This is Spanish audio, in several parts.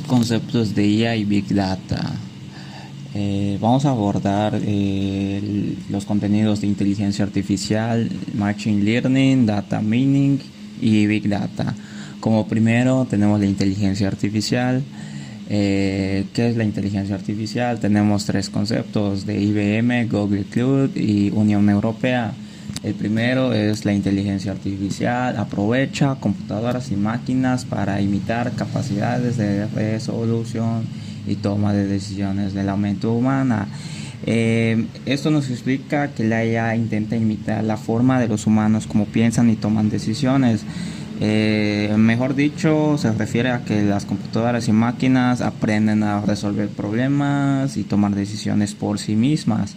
Conceptos de IA y Big Data. Vamos a abordar los contenidos de inteligencia artificial, Machine Learning, Data Mining y Big Data. Como primero tenemos la inteligencia artificial. ¿Qué es la inteligencia artificial? Tenemos tres conceptos de IBM, Google Cloud y Unión Europea. El primero es la inteligencia artificial. Aprovecha computadoras y máquinas para imitar capacidades de resolución y toma de decisiones de la mente humana. Esto nos explica que la IA intenta imitar la forma de los humanos como piensan y toman decisiones. Mejor dicho, se refiere a que las computadoras y máquinas aprenden a resolver problemas y tomar decisiones por sí mismas.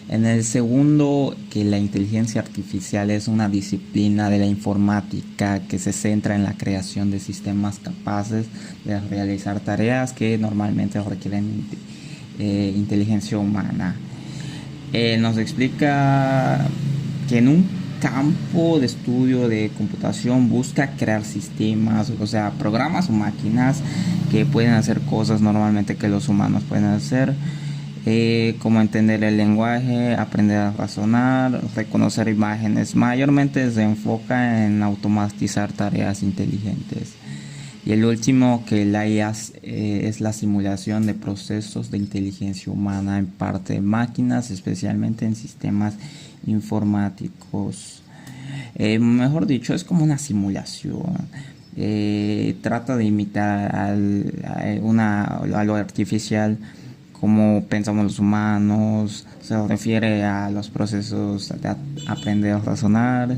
En el segundo, que la inteligencia artificial es una disciplina de la informática que se centra en la creación de sistemas capaces de realizar tareas que normalmente requieren inteligencia humana. Nos explica que en un campo de estudio de computación busca crear sistemas, o sea, programas o máquinas que pueden hacer cosas normalmente que los humanos pueden hacer. Como entender el lenguaje, aprender a razonar, reconocer imágenes. Mayormente se enfoca en automatizar tareas inteligentes. Y el último, que la IA es la simulación de procesos de inteligencia humana en parte de máquinas, especialmente en sistemas informáticos. Mejor dicho, es como una simulación. Trata de imitar a lo artificial, como pensamos los humanos. Se refiere a los procesos de aprender a razonar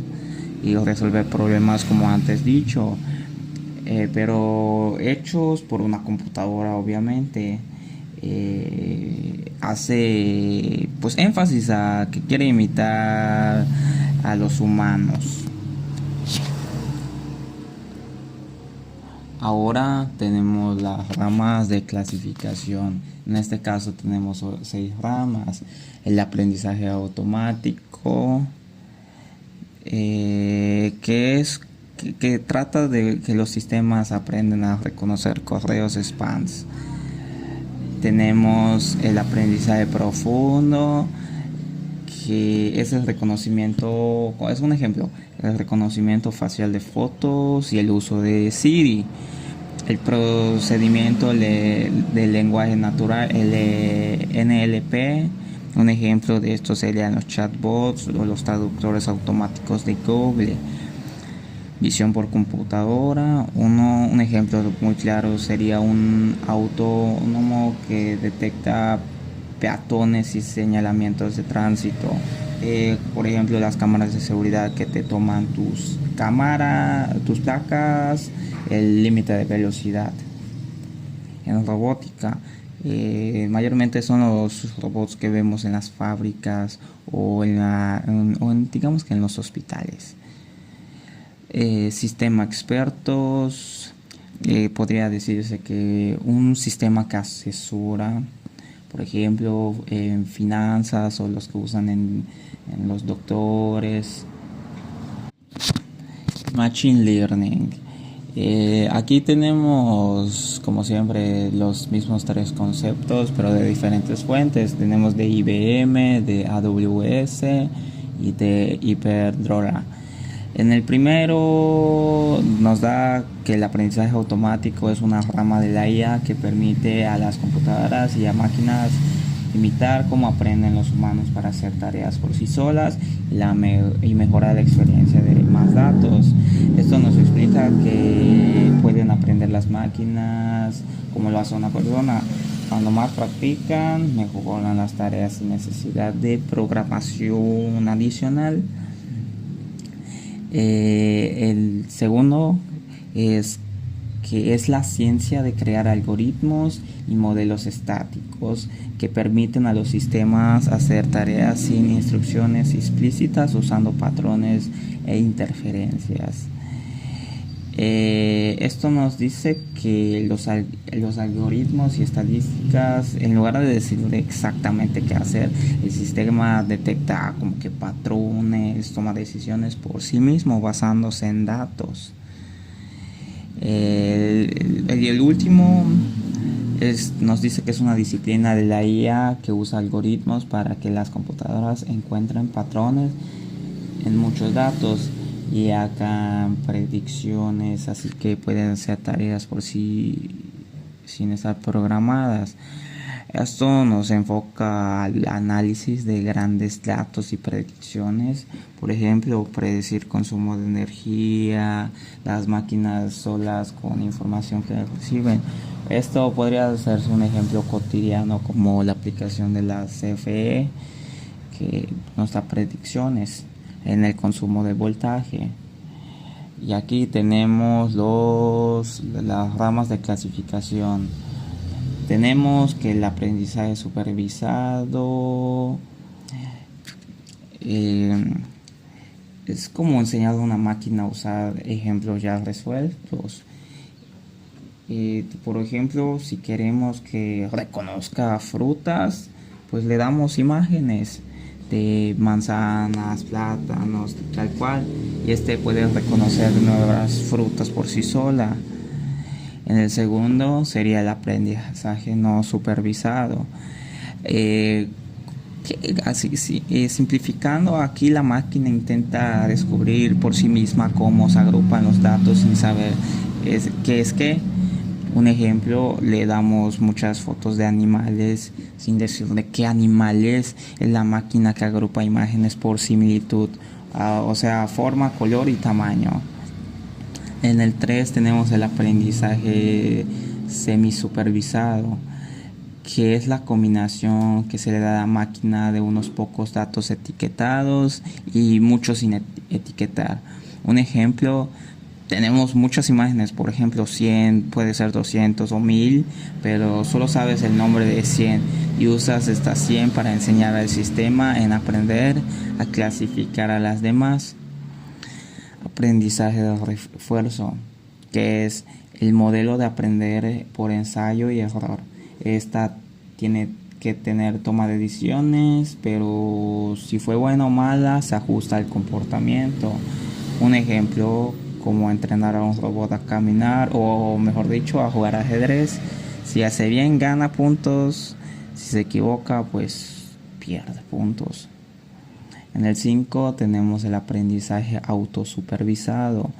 y resolver problemas, como antes dicho, pero hechos por una computadora, obviamente. Hace pues énfasis a que quiere imitar a los humanos. Ahora tenemos las ramas de clasificación. En este caso tenemos 6 ramas. El aprendizaje automático, que trata de que los sistemas aprenden a reconocer correos spams. Tenemos el aprendizaje profundo, que es el reconocimiento, es un ejemplo, el reconocimiento facial de fotos y el uso de Siri. El procedimiento del lenguaje natural, el NLP. Un ejemplo de esto serían los chatbots o los traductores automáticos de Google. Visión por computadora. Un ejemplo muy claro sería un autónomo que detecta peatones y señalamientos de tránsito. Por ejemplo, las cámaras de seguridad que te toman tus placas, el límite de velocidad. En robótica, mayormente son los robots que vemos en las fábricas o digamos que en los hospitales. Sistema expertos, podría decirse que un sistema que asesora, por ejemplo, en finanzas, o los que usan en los doctores. Machine Learning. Aquí tenemos, como siempre, los mismos 3 conceptos, pero de diferentes fuentes. Tenemos de IBM, de AWS y de Hyperdrola. En el primero nos da que el aprendizaje automático es una rama de la IA que permite a las computadoras y a máquinas imitar cómo aprenden los humanos para hacer tareas por sí solas y mejorar la experiencia de más datos. Esto nos explica que pueden aprender las máquinas como lo hace una persona. Cuando más practican, mejoran las tareas sin necesidad de programación adicional. El segundo es que es la ciencia de crear algoritmos y modelos estáticos que permiten a los sistemas hacer tareas sin instrucciones explícitas, usando patrones e interferencias. Esto nos dice que los algoritmos y estadísticas, en lugar de decir exactamente qué hacer, el sistema detecta como que patrones, toma decisiones por sí mismo basándose en datos. El último Nos dice que es una disciplina de la IA que usa algoritmos para que las computadoras encuentren patrones en muchos datos y hagan predicciones, así que pueden hacer tareas por sí sin estar programadas. Esto nos enfoca al análisis de grandes datos y predicciones, por ejemplo, predecir consumo de energía, las máquinas solas con información que reciben. Esto podría hacerse un ejemplo cotidiano como la aplicación de la CFE, que nos da predicciones en el consumo de voltaje. Y aquí tenemos las ramas de clasificación. Tenemos que el aprendizaje supervisado es como enseñar a una máquina a usar ejemplos ya resueltos. Por ejemplo, si queremos que reconozca frutas, pues le damos imágenes de manzanas, plátanos, tal cual, y puede reconocer nuevas frutas por sí sola. En el segundo sería el aprendizaje no supervisado. Simplificando, aquí la máquina intenta descubrir por sí misma cómo se agrupan los datos sin saber qué es qué. Un ejemplo, le damos muchas fotos de animales sin decir de qué animales. Es la máquina que agrupa imágenes por similitud, o sea, forma, color y tamaño. En el 3 tenemos el aprendizaje semisupervisado, que es la combinación que se le da a la máquina de unos pocos datos etiquetados y muchos sin etiquetar. Un ejemplo, tenemos muchas imágenes, por ejemplo 100, puede ser 200 o 1000, pero solo sabes el nombre de 100 y usas estas 100 para enseñar al sistema en aprender a clasificar a las demás. Aprendizaje de refuerzo, que es el modelo de aprender por ensayo y error. Esta tiene que tener toma de decisiones, pero si fue buena o mala se ajusta al comportamiento. Un ejemplo, como entrenar a un robot a caminar, o mejor dicho, a jugar ajedrez. Si hace bien, gana puntos. Si se equivoca, pues pierde puntos. En el 5 tenemos el aprendizaje autosupervisado,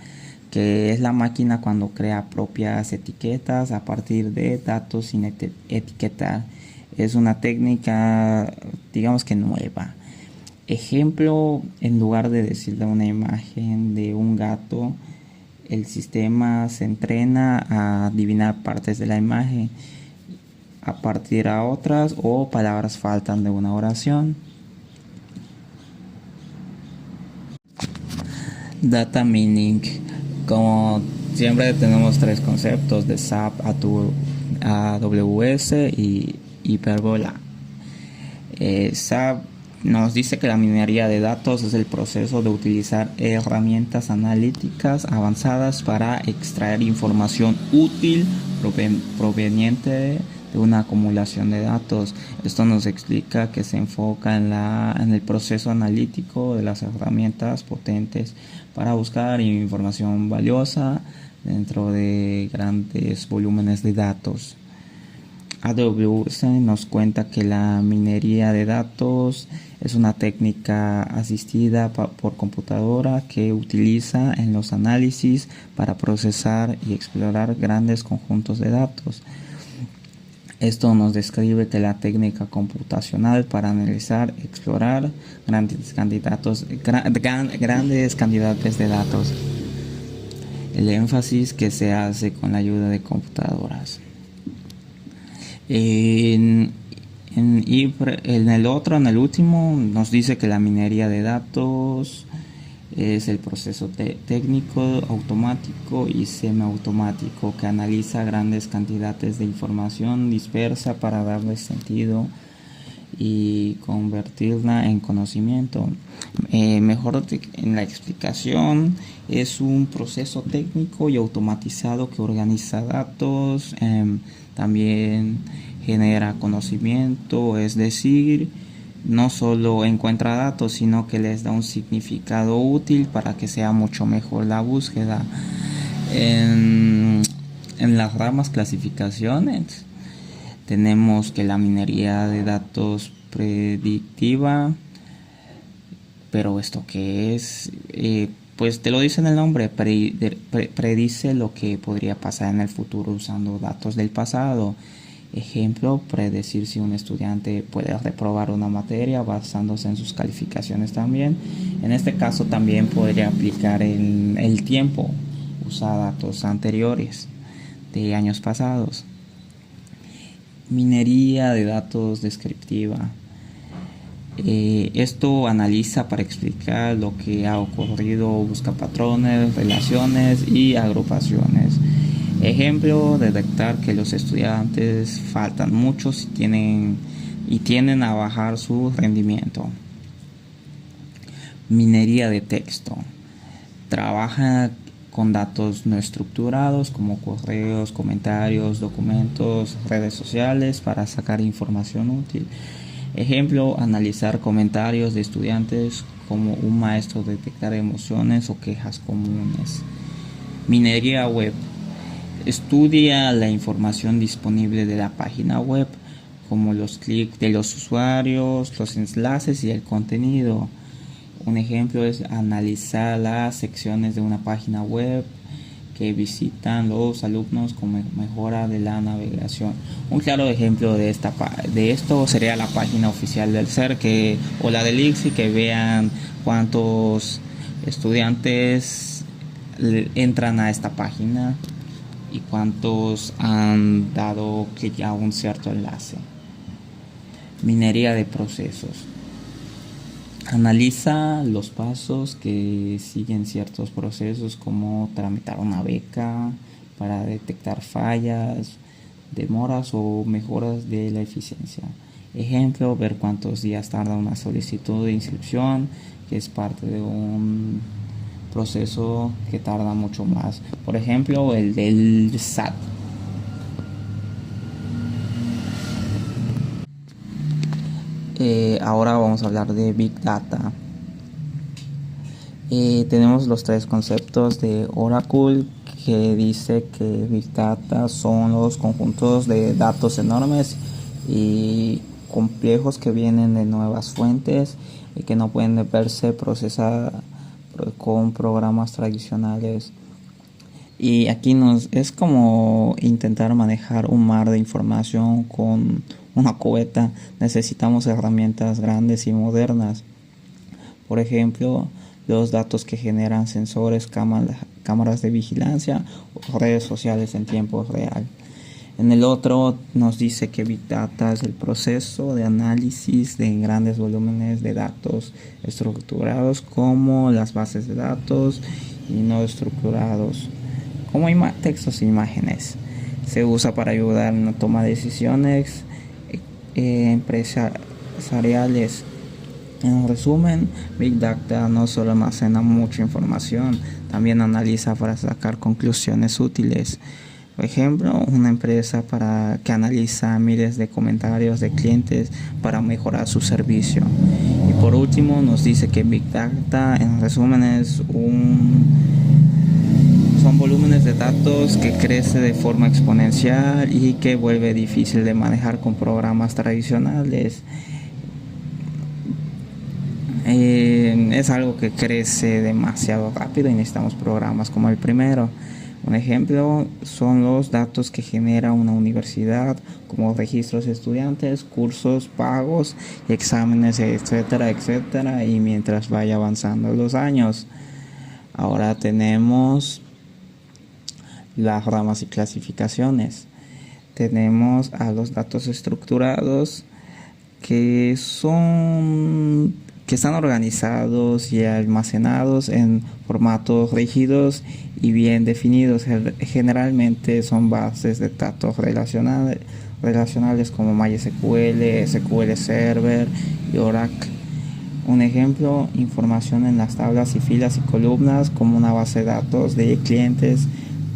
que es la máquina cuando crea propias etiquetas a partir de datos sin etiquetar. Es una técnica, digamos que nueva. Ejemplo, en lugar de decirle una imagen de un gato, el sistema se entrena a adivinar partes de la imagen a partir a otras o palabras faltan de una oración. Data Mining. Como siempre tenemos tres conceptos de SAP, AWS y Hyperbola. SAP nos dice que la minería de datos es el proceso de utilizar herramientas analíticas avanzadas para extraer información útil proveniente de una acumulación de datos. Esto nos explica que se enfoca en el proceso analítico de las herramientas potentes para buscar información valiosa dentro de grandes volúmenes de datos. AWS nos cuenta que la minería de datos es una técnica asistida por computadora que utiliza en los análisis para procesar y explorar grandes conjuntos de datos. Esto nos describe que la técnica computacional para analizar, explorar grandes cantidades de datos. El énfasis que se hace con la ayuda de computadoras. En el último, nos dice que la minería de datos es el proceso técnico, automático y semiautomático que analiza grandes cantidades de información dispersa para darle sentido y convertirla en conocimiento. Mejor en la explicación, es un proceso técnico y automatizado que organiza datos, también genera conocimiento, es decir, no solo encuentra datos, sino que les da un significado útil para que sea mucho mejor la búsqueda. En las ramas clasificaciones Tenemos que la minería de datos predictiva, pero ¿esto qué es? Pues te lo dice en el nombre, predice lo que podría pasar en el futuro usando datos del pasado. Ejemplo, predecir si un estudiante puede reprobar una materia basándose en sus calificaciones también. En este caso también podría aplicar el tiempo, usar datos anteriores de años pasados. Minería de datos descriptiva. Esto analiza para explicar lo que ha ocurrido, busca patrones, relaciones y agrupaciones. Ejemplo, detectar que los estudiantes faltan muchos y tienden a bajar su rendimiento. Minería de texto. Trabaja con datos no estructurados como correos, comentarios, documentos, redes sociales para sacar información útil. Ejemplo, analizar comentarios de estudiantes como un maestro, detectar emociones o quejas comunes. Minería web. Estudia la información disponible de la página web, como los clics de los usuarios, los enlaces y el contenido. Un ejemplo es analizar las secciones de una página web que visitan los alumnos con mejora de la navegación. Un claro ejemplo de esto sería la página oficial del CER o la del ICSI, que vean cuántos estudiantes entran a esta página y cuántos han dado clic a un cierto enlace. Minería de procesos. Analiza los pasos que siguen ciertos procesos, como tramitar una beca, para detectar fallas, demoras o mejoras de la eficiencia. Ejemplo, ver cuántos días tarda una solicitud de inscripción, que es parte de un proceso que tarda mucho más. Por ejemplo, el del SAT. Ahora vamos a hablar de Big Data. Tenemos los tres conceptos de Oracle, que dice que Big Data son los conjuntos de datos enormes y complejos que vienen de nuevas fuentes y que no pueden verse procesadas con programas tradicionales. Y aquí es como intentar manejar un mar de información con una cubeta. Necesitamos herramientas grandes y modernas. Por ejemplo, los datos que generan sensores, cámaras de vigilancia o redes sociales en tiempo real. En el otro nos dice que Big Data es el proceso de análisis de grandes volúmenes de datos estructurados, como las bases de datos, y no estructurados, como textos e imágenes. Se usa para ayudar en la toma de decisiones empresariales. En resumen, Big Data no solo almacena mucha información, también analiza para sacar conclusiones útiles. Por ejemplo, una empresa que analiza miles de comentarios de clientes para mejorar su servicio. Y por último, nos dice que Big Data, en resumen, son volúmenes de datos que crece de forma exponencial y que vuelve difícil de manejar con programas tradicionales. Es algo que crece demasiado rápido y necesitamos programas como el primero. Un ejemplo son los datos que genera una universidad, como registros de estudiantes, cursos, pagos, exámenes, etcétera, etcétera, y mientras vaya avanzando los años. Ahora tenemos las ramas y clasificaciones. Tenemos a los datos estructurados, que están organizados y almacenados en formatos rígidos y bien definidos. Generalmente son bases de datos relacionales como MySQL, SQL Server y Oracle. Un ejemplo, información en las tablas y filas y columnas, como una base de datos de clientes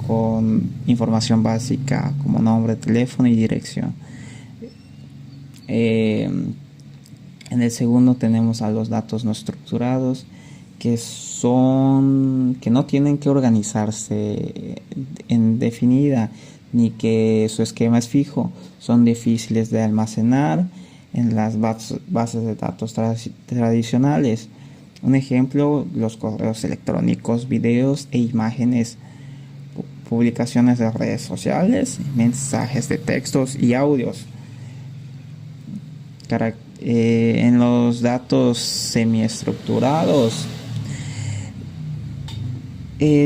con información básica como nombre, teléfono y dirección. En el segundo tenemos a los datos no estructurados, que no tienen que organizarse en definida, ni que su esquema es fijo. Son difíciles de almacenar en las bases de datos tradicionales. Un ejemplo, los correos electrónicos, videos e imágenes, publicaciones de redes sociales, mensajes de textos y audios. En los datos semiestructurados,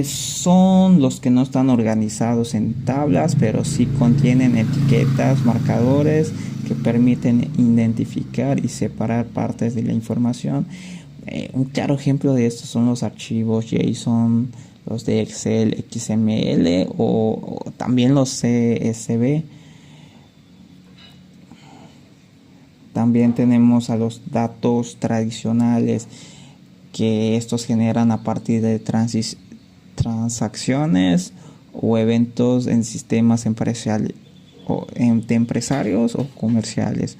son los que no están organizados en tablas, pero sí contienen etiquetas, marcadores que permiten identificar y separar partes de la información. Un claro ejemplo de esto son los archivos JSON, los de Excel, XML o también los CSV. También tenemos a los datos tradicionales, que estos generan a partir de transacciones o eventos en sistemas empresariales o comerciales.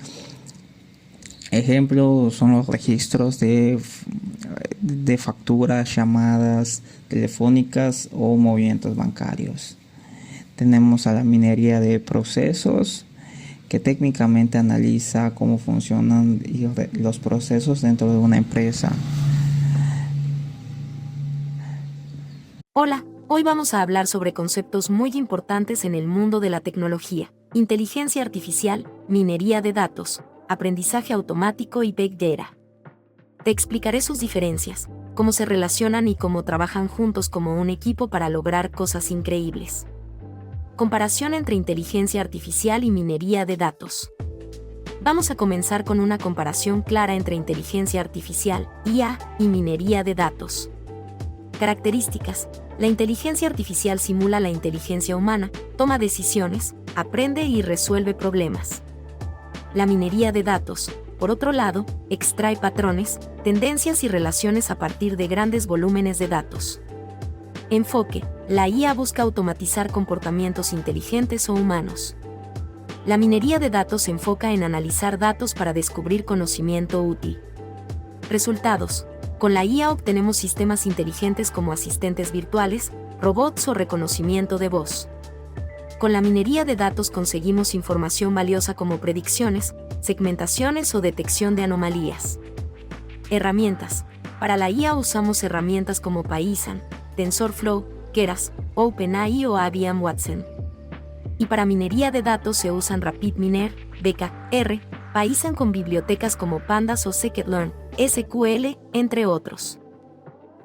Ejemplos son los registros de facturas, llamadas telefónicas o movimientos bancarios. Tenemos a la minería de procesos, que técnicamente analiza cómo funcionan los procesos dentro de una empresa. Hola, hoy vamos a hablar sobre conceptos muy importantes en el mundo de la tecnología: inteligencia artificial, minería de datos, aprendizaje automático y Big Data. Te explicaré sus diferencias, cómo se relacionan y cómo trabajan juntos como un equipo para lograr cosas increíbles. Comparación entre inteligencia artificial y minería de datos. Vamos a comenzar con una comparación clara entre inteligencia artificial, IA, y minería de datos. Características. La inteligencia artificial simula la inteligencia humana, toma decisiones, aprende y resuelve problemas. La minería de datos, por otro lado, extrae patrones, tendencias y relaciones a partir de grandes volúmenes de datos. Enfoque. La IA busca automatizar comportamientos inteligentes o humanos. La minería de datos se enfoca en analizar datos para descubrir conocimiento útil. Resultados. Con la IA obtenemos sistemas inteligentes como asistentes virtuales, robots o reconocimiento de voz. Con la minería de datos conseguimos información valiosa como predicciones, segmentaciones o detección de anomalías. Herramientas. Para la IA usamos herramientas como Python, TensorFlow, Keras, OpenAI o IBM Watson. Y para minería de datos se usan RapidMiner, BKR, Python con bibliotecas como Pandas o Scikit-learn, SQL, entre otros.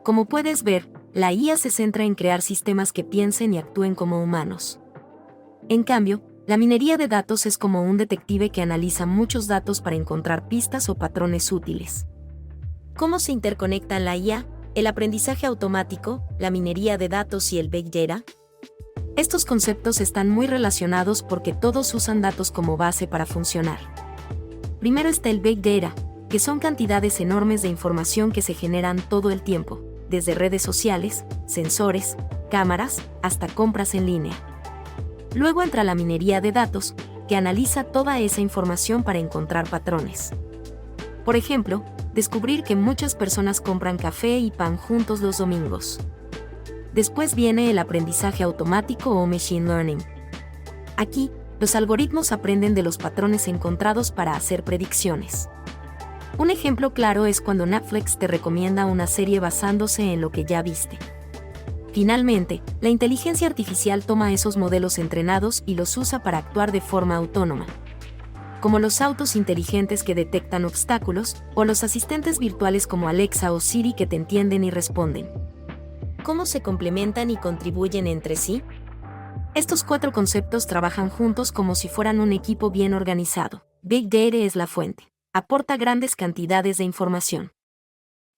Como puedes ver, la IA se centra en crear sistemas que piensen y actúen como humanos. En cambio, la minería de datos es como un detective que analiza muchos datos para encontrar pistas o patrones útiles. ¿Cómo se interconectan la IA, el aprendizaje automático, la minería de datos y el Big Data? Estos conceptos están muy relacionados porque todos usan datos como base para funcionar. Primero está el Big Data, que son cantidades enormes de información que se generan todo el tiempo, desde redes sociales, sensores, cámaras, hasta compras en línea. Luego entra la minería de datos, que analiza toda esa información para encontrar patrones. Por ejemplo, descubrir que muchas personas compran café y pan juntos los domingos. Después viene el aprendizaje automático o machine learning. Aquí, los algoritmos aprenden de los patrones encontrados para hacer predicciones. Un ejemplo claro es cuando Netflix te recomienda una serie basándose en lo que ya viste. Finalmente, la inteligencia artificial toma esos modelos entrenados y los usa para actuar de forma autónoma, como los autos inteligentes que detectan obstáculos, o los asistentes virtuales como Alexa o Siri que te entienden y responden. ¿Cómo se complementan y contribuyen entre sí? Estos 4 conceptos trabajan juntos como si fueran un equipo bien organizado. Big Data es la fuente. Aporta grandes cantidades de información.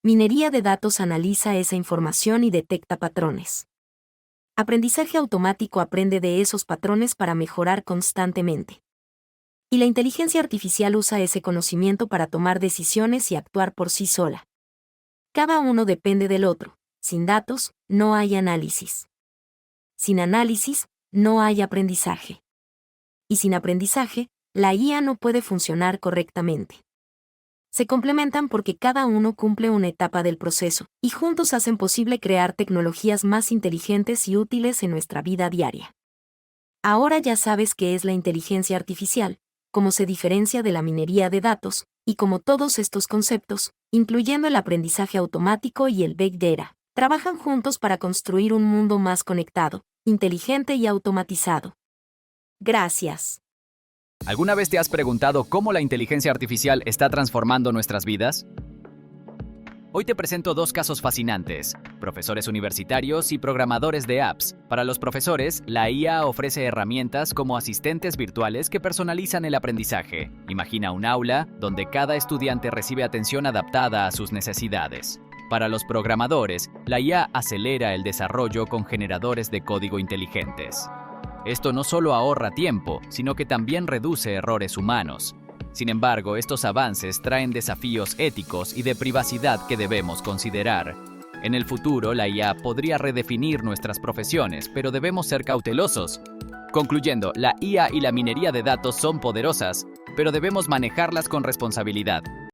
Minería de datos analiza esa información y detecta patrones. Aprendizaje automático aprende de esos patrones para mejorar constantemente. Y la inteligencia artificial usa ese conocimiento para tomar decisiones y actuar por sí sola. Cada uno depende del otro. Sin datos, no hay análisis. Sin análisis, no hay aprendizaje. Y sin aprendizaje, la IA no puede funcionar correctamente. Se complementan porque cada uno cumple una etapa del proceso, y juntos hacen posible crear tecnologías más inteligentes y útiles en nuestra vida diaria. Ahora ya sabes qué es la inteligencia artificial, cómo se diferencia de la minería de datos, y cómo todos estos conceptos, incluyendo el aprendizaje automático y el Big Data, trabajan juntos para construir un mundo más conectado, inteligente y automatizado. Gracias. ¿Alguna vez te has preguntado cómo la inteligencia artificial está transformando nuestras vidas? Hoy te presento dos casos fascinantes: profesores universitarios y programadores de apps. Para los profesores, la IA ofrece herramientas como asistentes virtuales que personalizan el aprendizaje. Imagina un aula donde cada estudiante recibe atención adaptada a sus necesidades. Para los programadores, la IA acelera el desarrollo con generadores de código inteligentes. Esto no solo ahorra tiempo, sino que también reduce errores humanos. Sin embargo, estos avances traen desafíos éticos y de privacidad que debemos considerar. En el futuro, la IA podría redefinir nuestras profesiones, pero debemos ser cautelosos. Concluyendo, la IA y la minería de datos son poderosas, pero debemos manejarlas con responsabilidad.